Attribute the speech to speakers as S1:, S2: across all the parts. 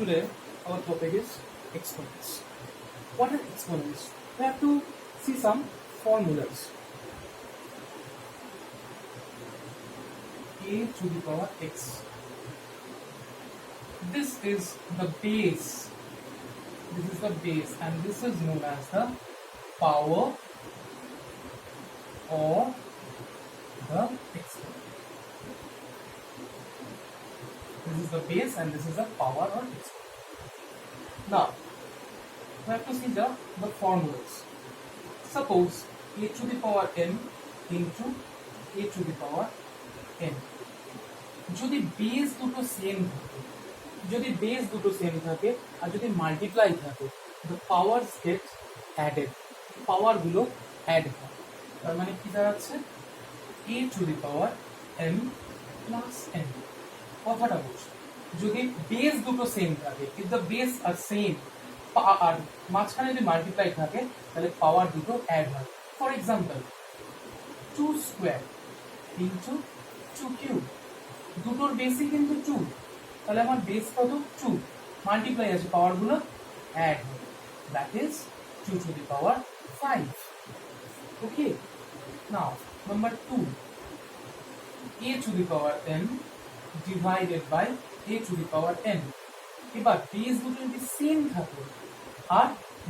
S1: Today our topic is exponents. What are exponents? We have to see some formulas. A to the power x. This is the base. This is the base, and this is known as the power or the exponent. This is the base and this is the power or exponent. Now, we have to see the formulas. Suppose a to the power n into a to the power n. যদি base দুটো same থাকে আর যদি multiply থাকে, the powers get added. পাওয়ার গুলো add হয়। তার মানে কি দাঁড়াচ্ছে a to the power m plus n। কথাটা বুঝ, যদি বেস দুটো সেম থাকে, if the base are same আর মাঝখানে যদি মাল্টিপ্লাই থাকে তাহলে পাওয়ার দুটো অ্যাড হয়। For example 2 square into 2 cube, দুটোর বেসই কিন্তু 2, তাহলে আমার বেস কত 2, মাল্টিপ্লাই আছে, পাওয়ার গুলো অ্যাড হয়, that is 2 to the power 5. Okay, now number 2, a to the power n divided by a to the power n. এবার বেস দুটো যদি সেম থাকে আর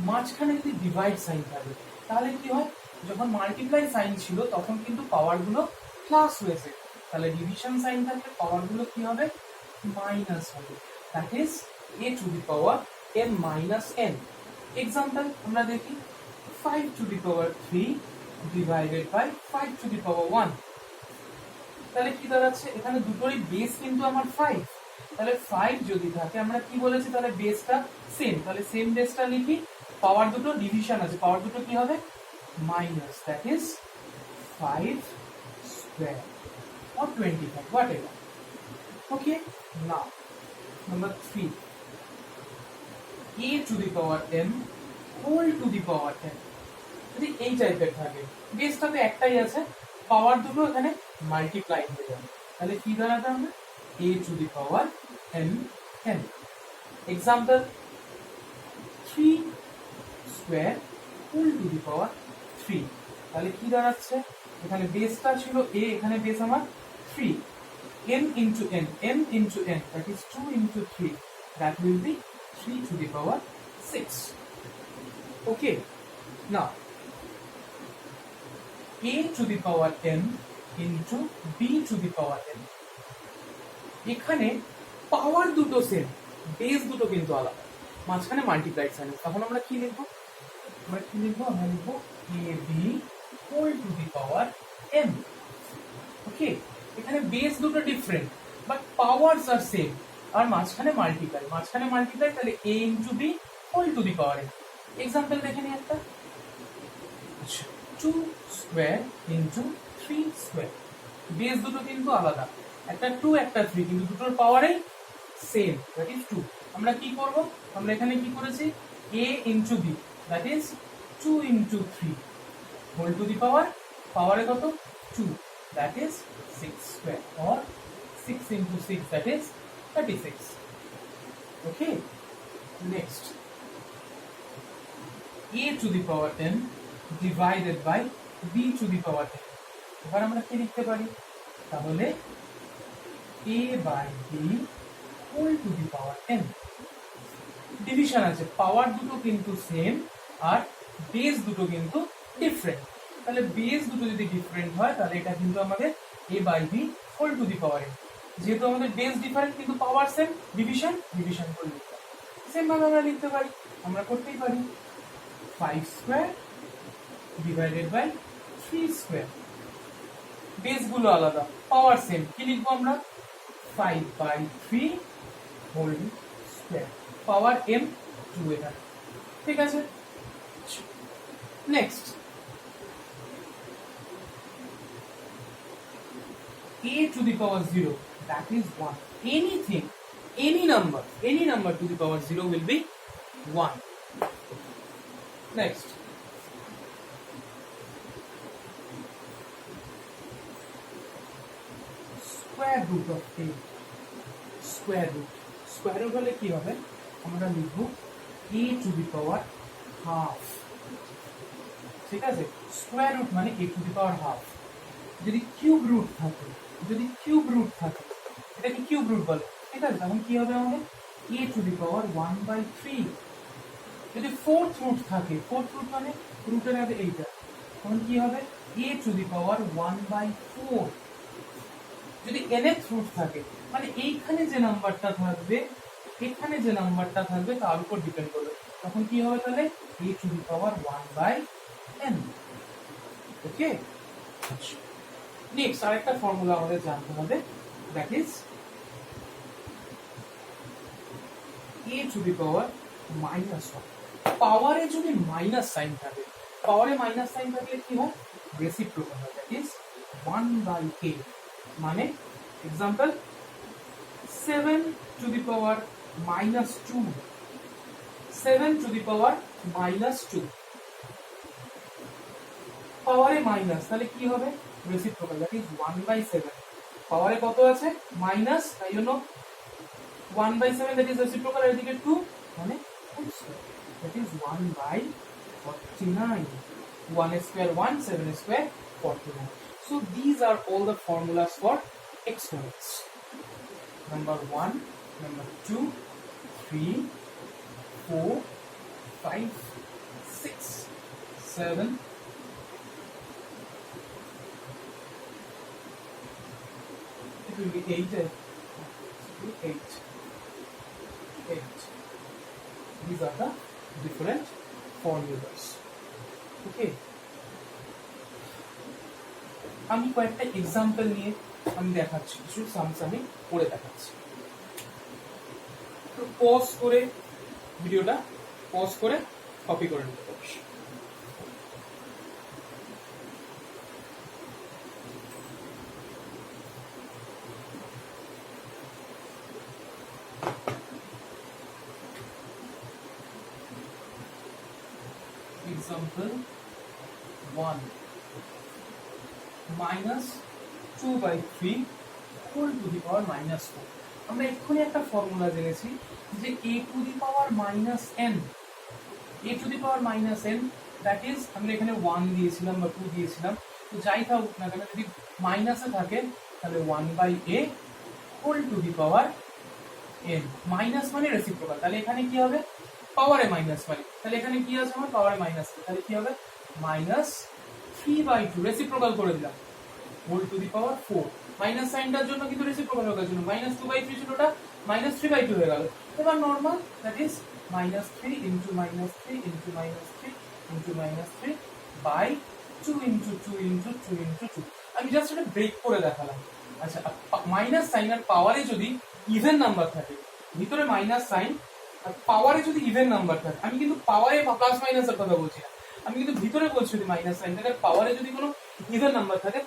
S1: মাঝখানে যদি ডিভাইড সাইন থাকে তাহলে কি হয়, যখন মাল্টিপ্লাই সাইন ছিল তখন কিন্তু পাওয়ার গুলো প্লাস হয়েছে, তাহলে ডিভিশন সাইন থাকলে পাওয়ার গুলো কি হবে মাইনাস হবে, that is a to the power m minus n. Example আমরা দেখি 5 to the power 3 divided by 5 to the power 1. তাহলে কি দাঁড়াচ্ছে, এখানে দুটোরই বেস কিন্তু আমার 5, তাহলে 5 যদি থাকে আমরা কি বলেছি, তাহলে বেসটা সেম, তাহলে সেম বেসটা লিখি, পাওয়ার দুটো ডিভিশন আছে, পাওয়ার দুটো কি হবে minus, that is 5 square or 25, whatever. Okay, now number 3, a to the power m whole to the power n. যদি এই টাইপের থাকে, বেসটা তো একটাই আছে, পাওয়ার দুটো এখানে মাল্টিপ্লাই হয়ে যাবে, তাহলে কি দাঁড়াবে আমরা a to the power m n. Example 3 square whole to the power 3, তাহলে কি দাঁড়াচ্ছে, এখানে বেসটা ছিল a, এখানে বেস আমার 3, m into n, m into n, that is 2 into 3, that will be 3 to the power 6. Okay, now a to the power n into b to the power n. এখানে পাওয়ার দুটো সেম, বেস দুটো কিন্তু আলাদা, মাঝখানে multiplied sign, তখন আমরা কি লিখবো, আমরা লিখবো a b whole to the power m. ওকে, এখানে বেস দুটো different but powers are same, আর মাঝখানে মাল্টিপ্লাই, তাহলে a into b whole to the power n. Example দেখে নিই একটা, 2 স্কয়ার ইনটু 3 স্কয়ার, বেস দুটো কিন্তু আলাদা, একটা 2 একটা 3, কিন্তু দুটোর পাওয়ারই সেম, দ্যাট ইজ 2. আমরা কি করব, আমরা এখানে কি করেছি a into b, that is 2 into 3 whole to the power, পাওয়ারে কত 2, that is 6 square or 6 into 6, that is 36. Okay, next a to the power n divided by b to the power n. এবার আমরা কি লিখতে পারি, তাহলে a by b whole to the power n. Division আছে, পাওয়ার দুটো কিন্তু সেম আর base দুটো কিন্তু ডিফারেন্ট, তাহলে বেস দুটো যদি ডিফারেন্ট হয় তাহলে এটা কিন্তু আমাদের a by b whole to the power n. যেহেতু আমাদের বেস ডিফারেন্ট কিন্তু পাওয়ার সেম, ডিভিশন করে লিখতে হবে, সেম ভাবে আমরা লিখতে পারি, আমরা করতেই পারি 5 square divided by 3 square, base গুলো আলাদা, পাওয়ার সেম, কি লিখবো আমরা 5 by 3 whole square, power m 2 এখানে, ঠিক আছে। Next a to the power 0, that is 1. Anything, any number to the power 0 will be 1. Next, square root of 8. Square root হলে কি হবে, আমরা লিখব a to the power half, ঠিক আছে? স্কোয়ার রুট মানে a to the power half. যদি cube root থাকে, এটাকে কিউব রুট বলে, ঠিক আছে? তখন কি হবে আমাদের a টু দি পাওয়ার 1/3। যদি ফোর্থ রুট থাকে, ফোর্থ রুট মানে রুটের আগে এইটা, তখন কি হবে a টু দি পাওয়ার 1/4। যদি nth রুট থাকে, মানে এইখানে যে নাম্বারটা থাকবে, এখানে যে নাম্বারটা থাকবে তার উপর ডিপেন্ড করবে, তখন কি হবে তাহলে a to the power 1/n। Okay, next আরেকটা ফর্মুলা আমাদের জানতে হবে, that is a to the power -1। পাওয়ারে যদি মাইনাস সাইন থাকে, পাওয়ারে মাইনাস সাইন থাকলে কি হয়, রেসিপ্রোকাল হয়, দ্যাট ইজ 1/a। মানে example 7 to the power -2, 7 to the power -2, পাওয়ারে মাইনাস, তাহলে কি হবে রেসিপ্রোকাল, দ্যাট ইজ 1/7। পাওয়ারে কত আছে মাইনাস, তাই জন্য 1/7 দ্যাট ইজ রেসিপ্রোকাল, আর এদিকে 2 মানে that is 1/49। 1 square 1, 7 square 49. So these are all the formulas for exponents. Number 1, number 2, 3, 4, 5, 6, 7. It will be 8. 8. These are the different formulas. Okay. আমি কয়েকটা এক্সাম্পল নিয়ে আমি দেখাচ্ছি, কিছু সামস আমি করে দেখাচ্ছি। তো পজ করে ভিডিওটা পজ করে কপি করে নিতে পারিস। Example 1, -2/3 whole to the power -4। আমরা এক্ষুনি একটা ফর্মুলা জেনেছি যে a to the power -n, a to the power -n, that is আমরা এখানে 1 দিয়েছিলাম বা 2 দিয়েছিলাম, তো যাই থাকুক না কেন যদি মাইনাসে থাকে তাহলে 1/a whole to the power n। Minus মানে রেসিপ্রোকাল, তাহলে এখানে কি হবে পাওয়ারে মাইনাস, মানে তাহলে এখানে কি আছে আমার পাওয়ারে মাইনাস, তাহলে কি হবে -3/2 রেসিপ্রোকাল করে দিলাম whole to the power 4। Minus সাইনটার জন্য কিন্তু রেসিপ্রোকাল হওয়ার জন্য -2/3 ছিল, ওটা -3/2 হয়ে গেল। এবার normal, that is -3 into -3 into -3 into -3 by 2 into 2 into 2 into 2। আমি জাস্ট এটা ব্রেক করে দেখালাম। আচ্ছা, মাইনাস সাইন আর পাওয়ারে যদি ইভেন নাম্বার থাকে, ভিতরে মাইনাস সাইন আর পাওয়ারে যদি ইভেন নাম্বার থাকে, আমি কিন্তু পাওয়ারে প্লাস মাইনাসের কথা বলছি না, আমি কিন্তু ভিতরে বলছি যদি মাইনাস সাইন থাকে, পাওয়ারে যদি কোনো ইভেন নাম্বার থাকে,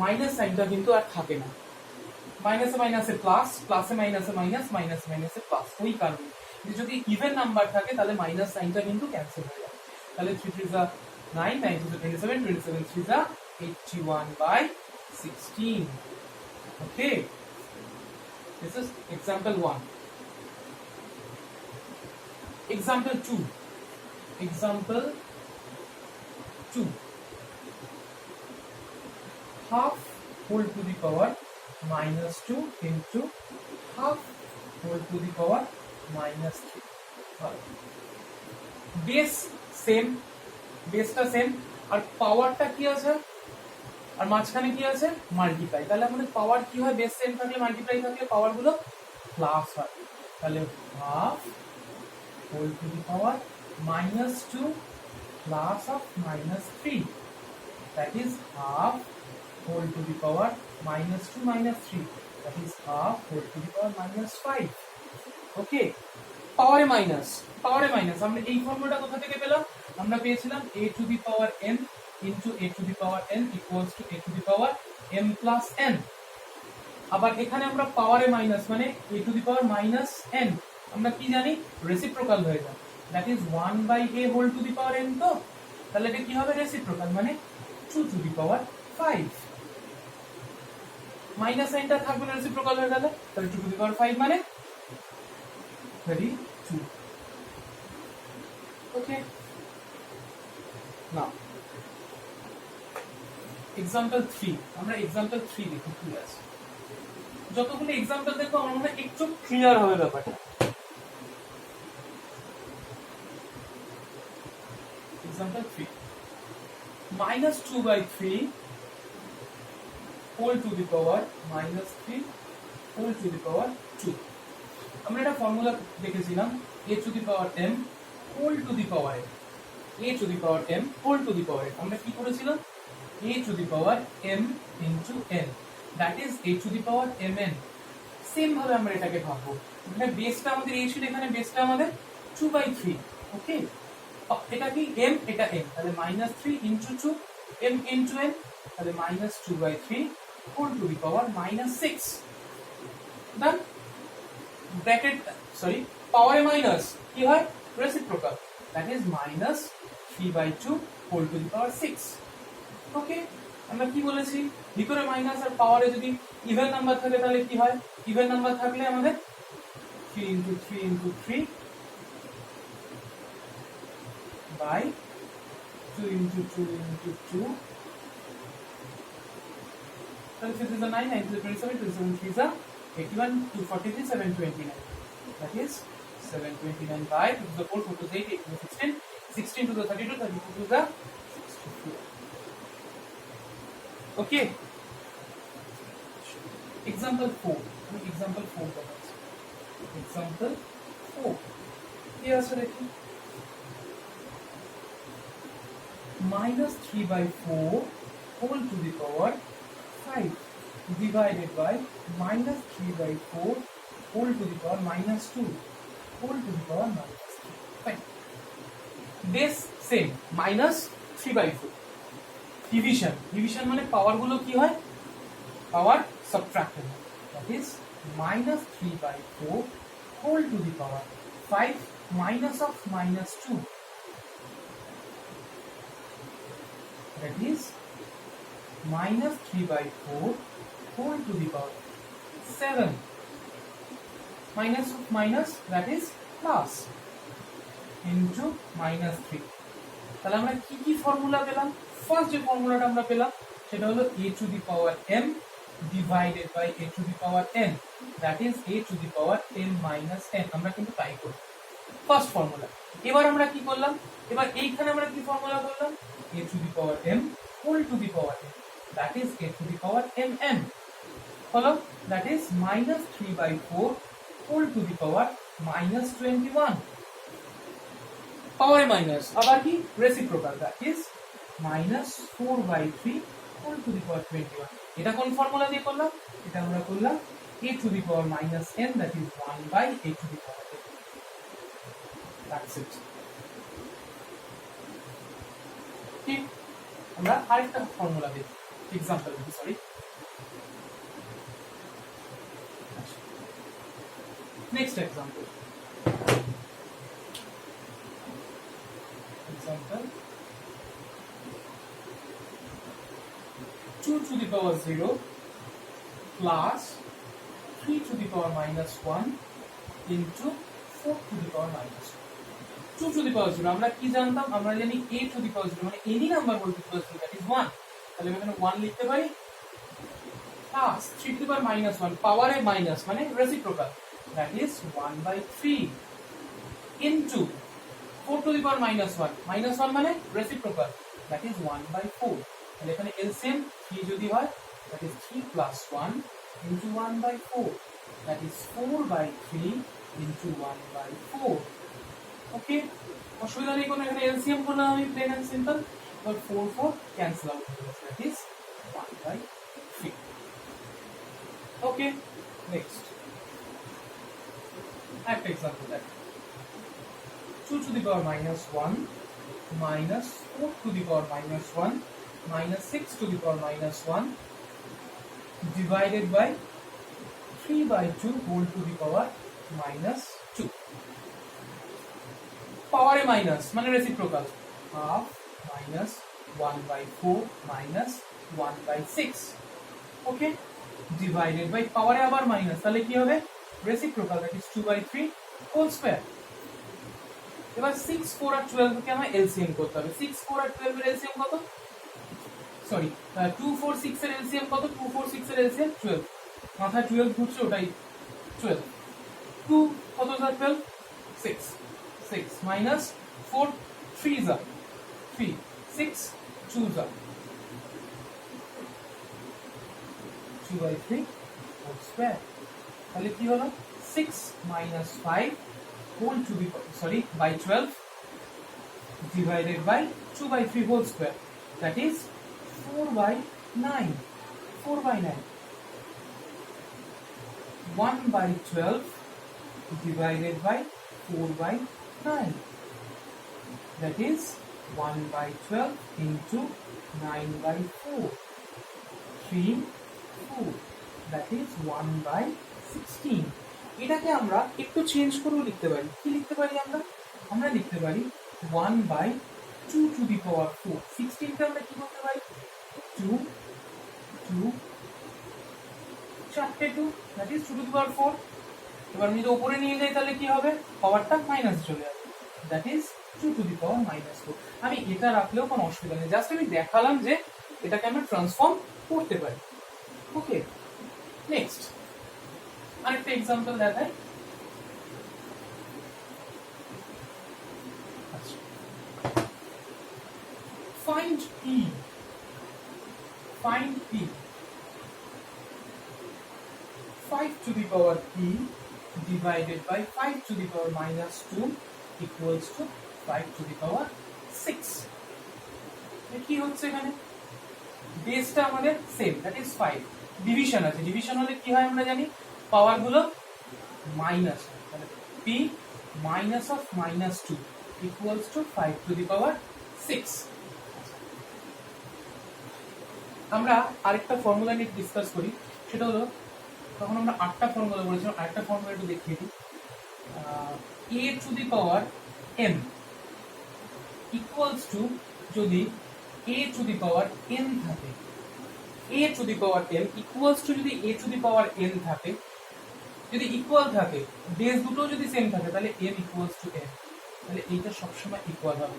S1: মাইনাস সাইনটা কিন্তু আর থাকে না। মাইনাসে মাইনাসে প্লাস, প্লাসে মাইনাসে মাইনাস, মাইনাসে মাইনাসে প্লাস। ওই কারণে যদি ইভেন নাম্বার থাকে তাহলে মাইনাস সাইনটা কিন্তু ক্যান্সেল হয়ে যায়। তাহলে 3 3 যা 9, 9 2 27, 27 3 যা 81/16। ওকে, this is example 1. Example 2. Half whole to the power -2 into half whole to the power -3। Base same, বেসটা সেম, আর পাওয়ারটা কি আছে আর মাঝখানে কি আছে মাল্টিপ্লাই। তাহলে আমাদের পাওয়ার কি হয়, বেস সেম থাকলে মাল্টিপ্লাই থাকলে পাওয়ার গুলো প্লাস হয়। তাহলে half whole to the power -2 plus of -3, that is half whole to the power -2 -3, that is half whole to the power -5। ওকে, পাওয়ারে মাইনাস, আমরা এই ফর্মুলাটা কোথা থেকে পেলাম, আমরা পেয়েছিলাম a to the power n into a to the power n equals to a to the power m plus n। আবার এখানে আমরা পাওয়ারে মাইনাস মানে a to the power -n, আমরা কি জানি রেসিপ্রোকাল হয়ে যায়, that is 1/a whole to the power n। তো তাহলে এটা কি হবে রেসিপ্রোকাল, মানে 2 to the power 5। মাইনাস সাইনটা থাকবে না, রেসিপ্রোকাল হয়ে গেল, তাহলে 2 to the power 5 মানে 32. Okay, now example 3 আমরা example 3 দেখি কি আছে। যতগুলো एग्जांपल দেখো আমার মনে একটু ক্লিয়ার হবে ব্যাপারটা। example 3 -2/3 whole to the power -3 whole to the power 2। আমরা একটা ফর্মুলা দেখেছিলাম a to the power m whole to the power n, a to the power m whole to the power n। আমরা কি করেছিলাম a to the power m into n, that is a to the power mn। Same ভাবে আমরা এটাকে ভাববো, এখানে বেসটা আমাদের a ছিল, এখানে বেসটা আমাদের 2/3। ওকে, এটা কি m, এটা n, তাহলে -3 into 2 m into n, তাহলে -2/3 whole to the power -6। Done. Bracket sorry পাওয়ারে মাইনাস কি হয় reciprocal, that is -3/2 whole to the power 6। ওকে, আমরা কি বলেছি ভিতরে মাইনাস আর পাওয়ারে যদি ইভেন নাম্বার থাকে তাহলে কি হয়, ইভেন নাম্বার থাকলে আমাদের 3 into 3 into 3 by 2 into 2 into 2, তাহলে 6 is 9, 9 is 27, 27 3 is 81, 243, 729, that is 729 by 2 to the 4, 4 to the 8, 8 to the 16, 16 to the 32, 32 to the 64। Okay, example 4, example 4 দেখাচ্ছি। example 4 কি আছে দেখি, -3/4 whole to the power 5 divided by -3/4 whole to the power -2 whole to the power -3। Fine, base same -3/4। Division মানে পাওয়ার গুলো কি হয়, পাওয়ার subtracted হয়, that is -3/4 whole to the power 5 minus of -2, that is -3/4 whole to the power 7 minus of minus, that is plus into -3। তাহলে আমরা কি কি formula পেলাম, ফার্স্ট যে ফর্মুলাটা আমরা পেলাম সেটা হলো a to the power m divided by a to the power n, that is a to the power m minus n। আমরা কিন্তু তাই করব ফার্স্ট ফর্মুলা। এবার আমরা কি করলাম, এবার এইখানে আমরা কি ফর্মুলা করলাম a to the power m whole to the power n, that is a to the power mn, হলো that is -3/4 whole to the power -21। পাওয়ারে মাইনাস আবার কি reciprocal, that is -4/3 whole to the power 21। এটা কোন formula দিয়ে করলাম, এটা আমরা করলাম a to the power -n, that is 1/a to the power n। That's it। ঠিক, আমরা আরেকটা ফর্মুলা দেখি, एग्जांपल দেখি, sorry next example. Example 2 to the power 0 plus 3 to the power -1 into 4 to the power -1। 2 to the power 0 আমরা কি জানতাম, আমরা জানি a to the power 0 মানে এনি নাম্বার বলতে পারছি, that is 1। তাহলে আমি এখানে 1 লিখতে পারি plus 3 to the power -1 পাওয়ারে মাইনাস মানে reciprocal, that is 1/3 into 4 to the power -1 -1 মানে রেসিপ্রোকাল, that is 1/4। তাহলে এখানে এলসিএম 3 যদি হয়, that is 3 plus 1 into 1/4, that is 4/3 into 1/4। ওকে, অসুবিধা নেই কোনো, এখানে এলসিএম করলাম আমি প্লেন এন্ড সিম্পল, এবার 4 4 ক্যান্সেল আউট হয়ে যাবে, that is 1/3। ওকে, নেক্সট একটা एग्जांपल দেখ, 2 to the power -1 minus 4 to the power -1 minus 6 to the power -1 divided by 3/2 whole to the power -2। পাওয়ারে মাইনাস মানে reciprocal, half minus 1/4 minus 1/6। Okay, divided by পাওয়ারে আবার minus, তাহলে কি হবে reciprocal, that is 2/3 whole square. এবার 6 4 আর 12 কে আমার LCM করতে হবে। 6 4 আর 12 এর এলসিএম কত? সরি 2 4 6 এর এলসিএম কত? 2 4 6 এর এলসিএম 12। মাথায় 12 ঘুরছে, ওটাই 12। 2 কত যা 12? 6 6 মাইনাস 4 3 যা 3 6 2 যা 2/3 হোল স্কয়ার। তাহলে কি হলো? 6 minus 5 whole to the by 12 divided by 2/3 whole square, that is 4/9. 4/9. 1/12 divided by 4/9, that is 1/12 into 9/4. 3 4, that is 1/16. এটাকে আমরা একটু চেঞ্জ করেও লিখতে পারি। কি লিখতে পারি আমরা? আমরা লিখতে পারি 1/2 to the power 4। 16 কে আমরা কি করতে পারি? 2 2 4টে 2, that is 2 to the power 4। এবার আমি যদি উপরে নিয়ে যাই তাহলে কি হবে? পাওয়ারটা মাইনাস চলে আসবে, that is 2 to the power -4। আমি এটা রাখলেও কোনো অসুবিধা নেই, জাস্ট আমি দেখালাম যে এটাকে আমরা ট্রান্সফর্ম করতে পারি। ওকে, নেক্সট আরেকটা एग्जांपल দেখাই। Find P. Find P. 5 to the power P divided by 5 to the power -2 equals to 5 to the power 6. কি হচ্ছে এখানে? বেসটা আমাদের সেম, দ্যাট ইজ 5। ডিভিশন আছে, ডিভিশন হলে কি হয় আমরা জানি, পাওয়ার গুলো মাইনাস, তাহলে p minus of -2 equals to 5 to the power 6। আমরা আরেকটা ফর্মুলা নিয়ে ডিসকাস করি, সেটা হলো তখন আমরা 8টা ফর্মুলা বলেছিলাম, আরেকটা ফর্মুলা একটু দেখিয়ে দিই। a to the power m equals to, যদি a to the power n থাকে, a to the power m equals to, যদি a to the power n থাকে, যদি ইকুয়াল থাকে, বেস দুটো যদি সেম থাকে, তাহলে m equals to n, তাহলে এইটা সবসময় ইকুয়াল হবে।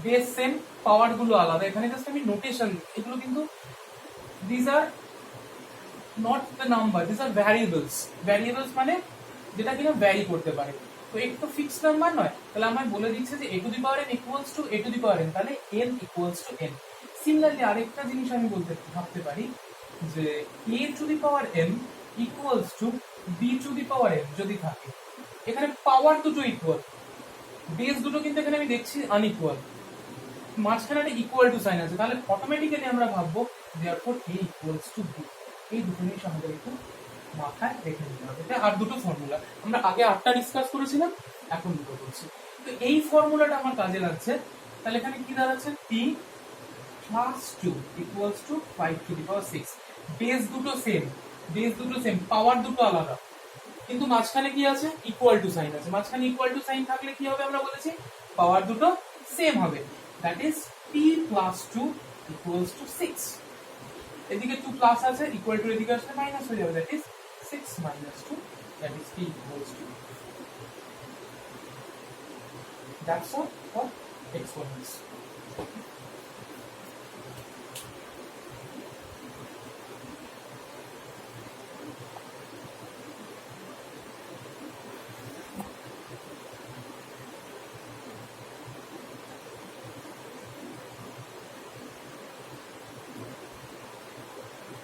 S1: বেস সেম, পাওয়ার গুলো আলাদা। এখানে জাস্ট আমি নোটেশন, এগুলো কিন্তু this are not the number, this are variables. Variables মানে যেটা কিনা ভ্যারি করতে পারে, তো একটু ফিক্সড নাম্বার নয়। তাহলে আমায় বলে দিচ্ছে যে a to the power n equals to a to the power n, তাহলে n equals to n। Similarly আরেকটা জিনিস আমি ভাবতে পারি যে a to the power m equals to b to the power n যদি থাকে। এখানে পাওয়ার দুটো ইকুয়াল, বেস দুটো কিন্তু এখানে আমি দেখছি আনইকুয়াল, মাঝখানে একটা ইকুয়াল টু সাইন আছে, তাহলে অটোমেটিক্যালি আমরা ভাববো therefore a equals to b। এই দুটো জিনিস আমাদের একটু মাথায় রেখে নিতে হবে। এটা আর দুটো ফর্মুলা, আমরা আগে 8টা ডিসকাস করেছিলাম, এখন দুটো বলছি। তো এই ফর্মুলাটা আমার কাজে লাগছে। তাহলে এখানে কি দাঁড়াচ্ছে? p plus 2 equals to 5 to the power 6। Base দুটো সেম, বেস দুটো সেম, পাওয়ার দুটো আলাদা, কিন্তু মাঝখানে কি আছে? ইকুয়াল টু সাইন আছে। মাঝখানে ইকুয়াল টু সাইন থাকলে কি হবে আমরা বলেছি? পাওয়ার দুটো সেম হবে, that is p plus 2 equals to 6। এদিকে 2 প্লাস আছে, ইকুয়াল টু এদিকে আসলে মাইনাস হয়ে যাবে, that is 6 minus 2, that is p equals to। That's all for exponents.